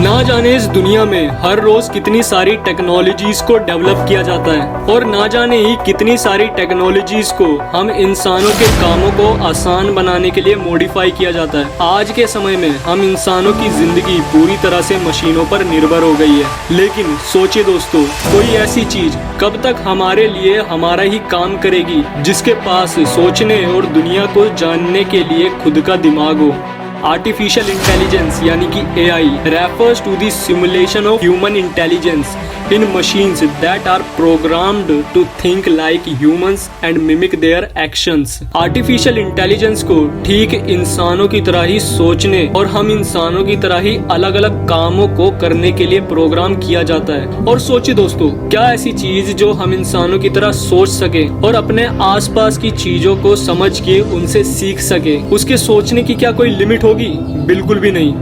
ना जाने इस दुनिया में हर रोज कितनी सारी टेक्नोलॉजीज को डेवलप किया जाता है और ना जाने ही कितनी सारी टेक्नोलॉजीज को हम इंसानों के कामों को आसान बनाने के लिए मॉडिफाई किया जाता है। आज के समय में हम इंसानों की जिंदगी पूरी तरह से मशीनों पर निर्भर हो गई है। लेकिन सोचिए दोस्तों, कोई ऐसी चीज कब तक हमारे लिए हमारा ही काम करेगी जिसके पास सोचने और दुनिया को जानने के लिए खुद का दिमाग हो। आर्टिफिशियल इंटेलिजेंस यानी कि AI refers to the simulation of human intelligence in machines that are programmed to think like humans and mimic their actions। Artificial intelligence को ठीक इंसानों की तरह ही सोचने और हम इंसानों की तरह ही अलग अलग कामों को करने के लिए प्रोग्राम किया जाता है। और सोचिए दोस्तों, क्या ऐसी चीज जो हम इंसानों की तरह सोच सके और अपने आसपास की चीजों को समझ के उनसे सीख सके, उसके सोचने की क्या कोई लिमिट होगी? बिल्कुल भी नहीं।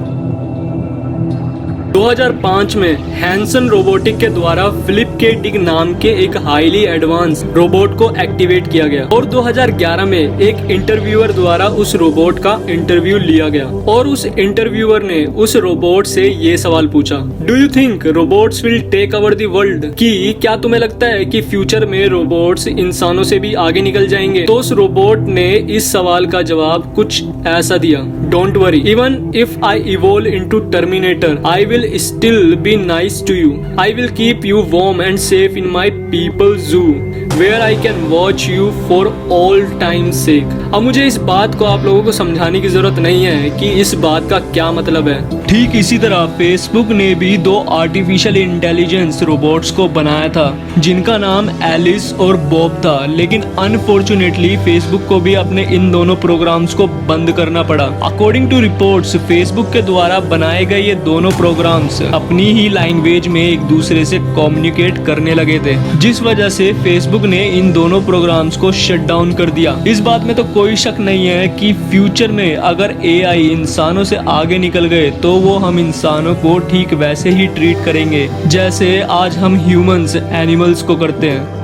2005 में हैंसन रोबोटिक के द्वारा फिलिप के डिग नाम के एक हाईली एडवांस रोबोट को एक्टिवेट किया गया और 2011 में एक इंटरव्यूअर द्वारा उस रोबोट का इंटरव्यू लिया गया और उस इंटरव्यूअर ने उस रोबोट से ये सवाल पूछा, do you think robots will take over the world? कि क्या तुम्हें लगता है कि फ्यूचर में रोबोट्स इंसानों से भी आगे निकल जाएंगे? तो उस रोबोट ने इस सवाल का जवाब कुछ ऐसा दिया, don't worry, even if I evolve into terminator I will still be nice to you. I will keep you warm and safe in my people's zoo where I can watch you for all time's sake। अब मुझे इस बात को आप लोगों को समझाने की जरूरत नहीं है कि इस बात का क्या मतलब है। ठीक इसी तरह फेसबुक ने भी 2 आर्टिफिशियल इंटेलिजेंस रोबोट्स को बनाया था जिनका नाम एलिस और बॉब था, लेकिन अनफॉर्चुनेटली फेसबुक को भी अपने इन दोनों प्रोग्राम्स को बंद करना पड़ा। अकॉर्डिंग टू रिपोर्ट्स, फेसबुक के द्वारा बनाए गए ये दोनों प्रोग्राम्स अपनी ही लैंग्वेज में एक दूसरे से कम्युनिकेट करने लगे थे, जिस वजह से फेसबुक ने इन दोनों प्रोग्राम्स को शट डाउन कर दिया। इस बात में तो कोई शक नहीं है कि फ्यूचर में अगर AI इंसानों से आगे निकल गए तो वो हम इंसानों को ठीक वैसे ही ट्रीट करेंगे जैसे आज हम ह्यूमंस एनिमल्स को करते हैं।